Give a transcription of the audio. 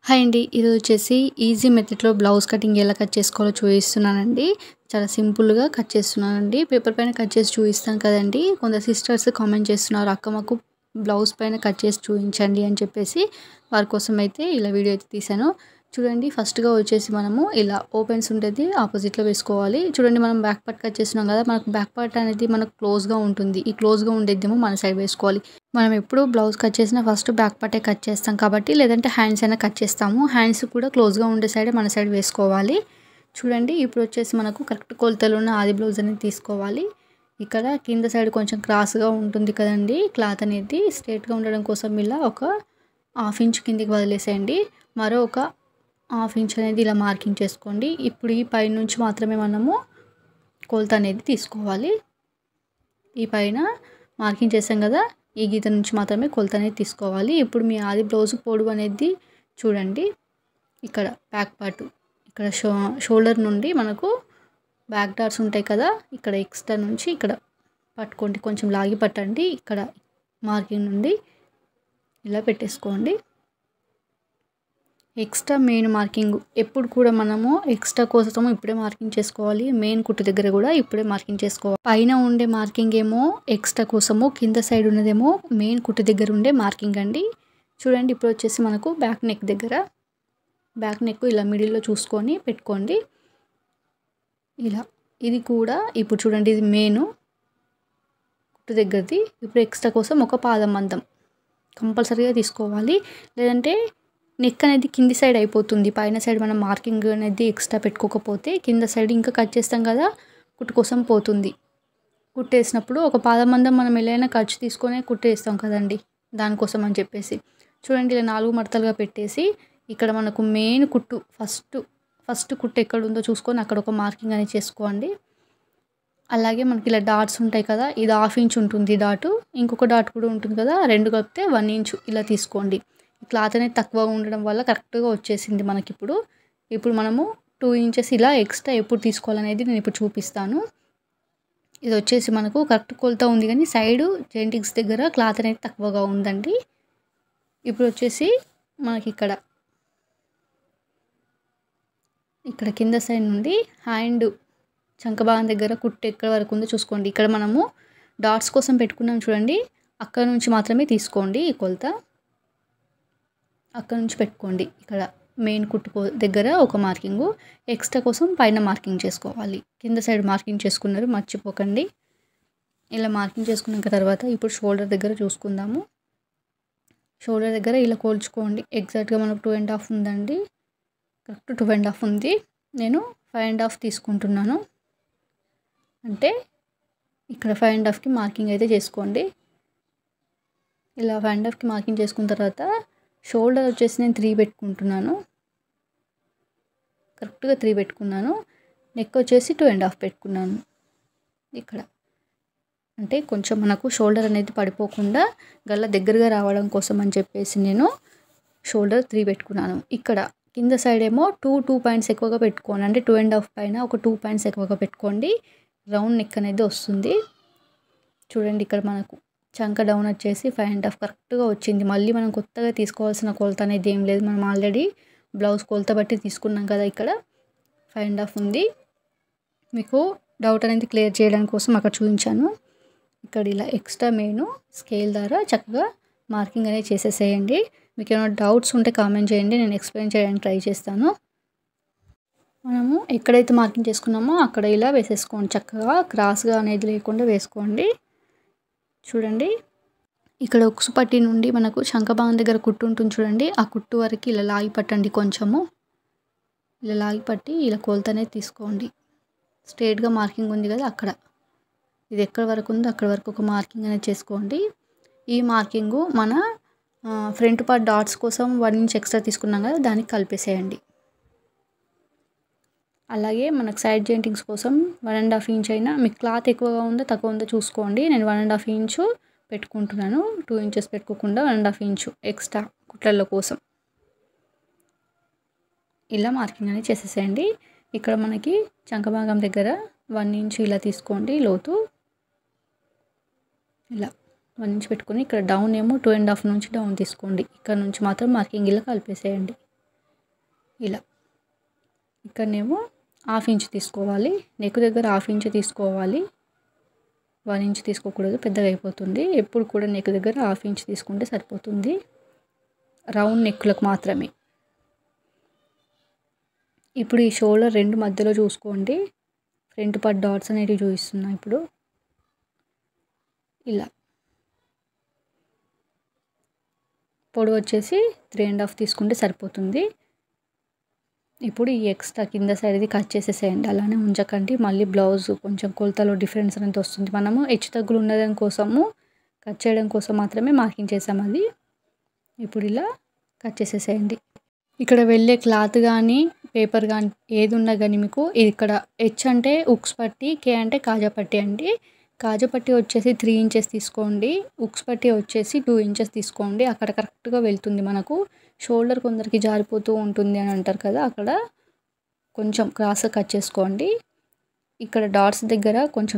Hi అండి. ఇది వచ్చేసి ఈజీ మెథడ్‌లో బ్లౌజ్ కటింగ్ ఎలా కట్ చేసుకోవాలో చూపిస్తున్నానండి. చాలా సింపుల్‌గా కట్ చేస్తున్నానండి. పేపర్ పైన కట్ చేసి చూపిస్తాను కదండీ! కొందరు సిస్టర్స్ కామెంట్ చేస్తున్నారు. అక్క మాకు బ్లౌజ్ పైన కట్ చేసి చూపించండి అని చెప్పేసి వారి కోసం అయితే ఇలా వీడియో అయితే తీశాను. చూడండి ఫస్ట్‌గా వచ్చేసి మనము ఇలా ఓపెన్స్ ఉంటది ఆపోజిట్‌లో వేసుకోవాలి. చూడండి మనం బ్యాక్ పార్ట్ కట్ చేస్తున్నాం కదా! మనకు బ్యాక్ పార్ట్ అనేది మనకు క్లోజ్‌గా ఉంటుంది. ఈ క్లోజ్‌గా ఉండేదేమో మన సైడ్ వేసుకోవాలి. మనం ఎప్పుడు బ్లౌజ్ కట్ చేసినా ఫస్ట్ బ్యాక్ పార్టే కట్ చేస్తాం కాబట్టి లేదంటే హ్యాండ్స్ అయినా కట్ చేస్తాము. హ్యాండ్స్ కూడా క్లోజ్‌గా ఉండే సైడే మన సైడ్ వేసుకోవాలి. చూడండి ఇప్పుడు వచ్చేసి మనకు కరెక్ట్ కొలతలున్న ఆది బ్లౌజ్ అనేది తీసుకోవాలి. ఇక్కడ కింద సైడ్ కొంచెం క్రాస్‌గా ఉంటుంది కదండీ! క్లాత్ అనేది స్ట్రెయిట్‌గా ఉండడం కోసం ఇలా ఒక హాఫ్ ఇంచ్ కిందికి వదిలేసేయండి. మరో ఒక హాఫ్ ఇంచ్ అనేది ఇలా మార్కింగ్ చేసుకోండి. ఇప్పుడు ఈ పైనుంచి మాత్రమే మనము కొలత అనేది తీసుకోవాలి. ఈ పైన మార్కింగ్ చేసాం కదా! ఈ గీత నుంచి మాత్రమే కొలత అనేది తీసుకోవాలి. ఇప్పుడు మీ ఆది బ్లౌజ్ పొడవు అనేది చూడండి. ఇక్కడ బ్యాక్ పార్ట్ ఇక్కడ షోల్డర్ నుండి మనకు బ్యాక్ డాట్స్ ఉంటాయి కదా! ఇక్కడ ఎక్స్ట్రా నుంచి ఇక్కడ పట్టుకోండి. కొంచెం లాగి పట్టండి. ఇక్కడ మార్కింగ్ నుండి ఇలా పెట్టేసుకోండి. ఎక్స్ట్రా మెయిన్ మార్కింగ్ ఎప్పుడు కూడా మనము ఎక్స్ట్రా కోసము ఇప్పుడే మార్కింగ్ చేసుకోవాలి. మెయిన్ కుట్టు దగ్గర కూడా ఇప్పుడే మార్కింగ్ చేసుకోవాలి. పైన ఉండే మార్కింగ్ ఏమో ఎక్స్ట్రా కోసము, కింద సైడ్ ఉన్నదేమో మెయిన్ కుట్టు దగ్గర ఉండే మార్కింగ్ అండి. చూడండి ఇప్పుడు వచ్చేసి మనకు బ్యాక్ నెక్ దగ్గర బ్యాక్ నెక్ ఇలా మిడిల్లో చూసుకొని పెట్టుకోండి. ఇలా ఇది కూడా ఇప్పుడు చూడండి ఇది మెయిన్ కుట్టు దగ్గరది. ఇప్పుడు ఎక్స్ట్రా కోసం ఒక పాదం మందం కంపల్సరీగా తీసుకోవాలి. లేదంటే నెక్ అనేది కింది సైడ్ అయిపోతుంది. పైన సైడ్ మనం మార్కింగ్ అనేది ఎక్స్ట్రా పెట్టుకోకపోతే కింద సైడ్ ఇంకా కట్ చేస్తాం కదా! కుట్టు కోసం పోతుంది. కుట్టేసినప్పుడు ఒక పాదం మందం మనం ఎలా ఖర్చు తీసుకొని కుట్టేస్తాం కదండీ! దానికోసం అని చెప్పేసి. చూడండి ఇలా 4 మడతలుగా పెట్టేసి ఇక్కడ మనకు మెయిన్ కుట్టు ఫస్ట్ కుట్టు ఎక్కడ ఉందో చూసుకొని అక్కడ ఒక మార్కింగ్ అనేది చేసుకోండి. అలాగే మనకి ఇలా డాట్స్ ఉంటాయి కదా! ఇది హాఫ్ ఇంచ్ ఉంటుంది డాటు. ఇంకొక డాట్ కూడా ఉంటుంది కదా! 2 కలిపితే 1 ఇంచ్ ఇలా తీసుకోండి. క్లాత్ అనేది తక్కువగా ఉండడం వల్ల కరెక్ట్‌గా వచ్చేసింది మనకిప్పుడు. ఇప్పుడు మనము 2 ఇంచెస్ ఇలా ఎక్స్ట్రా ఎప్పుడు తీసుకోవాలనేది నేను ఇప్పుడు చూపిస్తాను. ఇది వచ్చేసి మనకు కరెక్ట్ కొలత ఉంది కానీ సైడు జెయింటింగ్స్ దగ్గర క్లాత్ అనేది తక్కువగా ఉందండి. ఇప్పుడు వచ్చేసి మనకి ఇక్కడ కింద సైడ్ నుండి హ్యాండ్ చంక భాగం దగ్గర కుట్టు ఎక్కడ వరకు ఉందో చూసుకోండి. ఇక్కడ మనము డాట్స్ కోసం పెట్టుకున్నాం చూడండి. అక్కడ నుంచి మాత్రమే తీసుకోండి ఈ కొలత. అక్కడ నుంచి పెట్టుకోండి. ఇక్కడ మెయిన్ కుట్టు దగ్గర ఒక మార్కింగు, ఎక్స్ట్రా కోసం పైన మార్కింగ్ చేసుకోవాలి. కింద సైడ్ మార్కింగ్ చేసుకున్నారు మర్చిపోకండి. ఇలా మార్కింగ్ చేసుకున్నాక తర్వాత ఇప్పుడు షోల్డర్ దగ్గర చూసుకుందాము. షోల్డర్ దగ్గర ఇలా కోల్చుకోండి. ఎగ్జాక్ట్‌గా మనకు 2.5 ఉందండి. కరెక్ట్ 2.5 ఉంది. నేను 5.5 తీసుకుంటున్నాను. అంటే ఇక్కడ 5.5కి మార్కింగ్ అయితే చేసుకోండి. ఇలా 5.5కి మార్కింగ్ చేసుకున్న తర్వాత షోల్డర్ వచ్చేసి నేను 3 పెట్టుకుంటున్నాను. కరెక్ట్‌గా 3 పెట్టుకున్నాను. నెక్ వచ్చేసి 2.5 పెట్టుకున్నాను. ఇక్కడ అంటే కొంచెం మనకు షోల్డర్ అనేది పడిపోకుండా గల్ల దగ్గరగా రావడం కోసం అని చెప్పేసి నేను షోల్డర్ 3 పెట్టుకున్నాను. ఇక్కడ కింద సైడ్ ఏమో 2 పాయింట్స్ ఎక్కువగా పెట్టుకోండి. అంటే 2.5 పైన ఒక 2 పాయింట్స్ ఎక్కువగా పెట్టుకోండి. రౌండ్ నెక్ అనేది వస్తుంది. చూడండి ఇక్కడ మనకు చంక డౌన్ వచ్చేసి 5.5 కరెక్ట్‌గా వచ్చింది. మళ్ళీ మనం కొత్తగా తీసుకోవాల్సిన కొలత అనేది ఏం లేదు. మనం ఆల్రెడీ బ్లౌజ్ కొలత బట్టి తీసుకున్నాం కదా! ఇక్కడ 5.5 ఉంది. మీకు డౌట్ అనేది క్లియర్ చేయడం కోసం అక్కడ చూపించాను. ఇక్కడ ఇలా ఎక్స్ట్రా మెయిన్ స్కేల్ ద్వారా చక్కగా మార్కింగ్ అనేది చేసేసేయండి. మీకు ఏమైనా డౌట్స్ ఉంటే కామెంట్ చేయండి. నేను ఎక్స్ప్లెయిన్ చేయడానికి ట్రై చేస్తాను. మనము ఎక్కడైతే మార్కింగ్ చేసుకున్నామో అక్కడ ఇలా వేసేసుకోండి. చక్కగా క్రాస్‌గా అనేది లేకుండా వేసుకోండి. చూడండి ఇక్కడ ఉక్సు పట్టి నుండి మనకు శంఖ భాగం దగ్గర కుట్టు ఉంటుంది చూడండి. ఆ కుట్టు వరకు ఇలా లాగి పట్టండి కొంచెము. ఇలా లాగి పట్టి ఇలా కొలత అనేది తీసుకోండి. స్ట్రెయిట్‌గా మార్కింగ్ ఉంది కదా! అక్కడ ఇది ఎక్కడ వరకు ఉందో అక్కడ వరకు ఒక మార్కింగ్ అనేది చేసుకోండి. ఈ మార్కింగు మన ఫ్రంట్ పార్ట్ డాట్స్ కోసం 1 ఇంచ్ ఎక్స్ట్రా తీసుకున్నాం కదా! దానికి కలిపేసేయండి. అలాగే మనకు సైడ్ జాయింటింగ్స్ కోసం 1.5 ఇంచ్ అయినా మీకు క్లాత్ ఎక్కువగా ఉందో తక్కువ ఉందో చూసుకోండి. నేను 1.5 ఇంచు పెట్టుకుంటున్నాను. 2 ఇంచెస్ పెట్టుకోకుండా 1.5 ఇంచు ఎక్స్ట్రా కుట్లల కోసం. ఇలా మార్కింగ్ అనేది చేసేసేయండి. ఇక్కడ మనకి చంక భాగం దగ్గర 1 ఇంచ్ ఇలా తీసుకోండి లోతు. ఇలా 1 ఇంచ్ పెట్టుకొని ఇక్కడ డౌన్ ఏమో 2.5 నుంచి డౌన్ తీసుకోండి. ఇక్కడ నుంచి మాత్రం మార్కింగ్ ఇలా కలిపేసేయండి. ఇలా ఇక్కడనేమో 1/2 ఇంచ్ తీసుకోవాలి. నెక్ దగ్గర 1/2 ఇంచ్ తీసుకోవాలి. 1 ఇంచ్ తీసుకోకూడదు, పెద్దగా అయిపోతుంది. ఎప్పుడు కూడా నెక్ దగ్గర 1/2 ఇంచ్ తీసుకుంటే సరిపోతుంది, రౌండ్ నెక్లకు మాత్రమే. ఇప్పుడు ఈ షోల్డర్ 2 మధ్యలో చూసుకోండి, ఫ్రంట్ పార్ట్ డాట్స్ అనేటివి చూపిస్తున్నా. ఇప్పుడు ఇలా పొడవు వచ్చేసి 3.5 తీసుకుంటే సరిపోతుంది. ఇప్పుడు ఈ ఎక్స్ట్రా కింద సైడ్ది కట్ చేసేసేయండి, అలానే ఉంచకండి. మళ్ళీ బ్లౌజ్ కొంచెం కొలతలో డిఫరెన్స్ అనేది వస్తుంది. మనము హెచ్చు తగ్గులు ఉన్నదాని కోసము కట్ చేయడం కోసం మాత్రమే మార్కింగ్ చేసాం అది. ఇప్పుడు ఇలా కట్ చేసేసేయండి. ఇక్కడ వెళ్ళే క్లాత్ కానీ పేపర్ కానీ ఏది ఉన్నా కానీ మీకు ఇక్కడ హెచ్ అంటే ఉక్స్ పట్టి, కే అంటే కాజా పట్టి అండి. కాజా పట్టి వచ్చేసి 3 ఇంచెస్ తీసుకోండి, ఉక్స్ పట్టి వచ్చేసి 2 ఇంచెస్ తీసుకోండి. అక్కడ కరెక్ట్గా వెళ్తుంది మనకు. షోల్డర్ కొందరికి జారిపోతూ ఉంటుంది అని అంటారు కదా, అక్కడ కొంచెం క్రాస్గా కట్ చేసుకోండి. ఇక్కడ డాట్స్ దగ్గర కొంచెం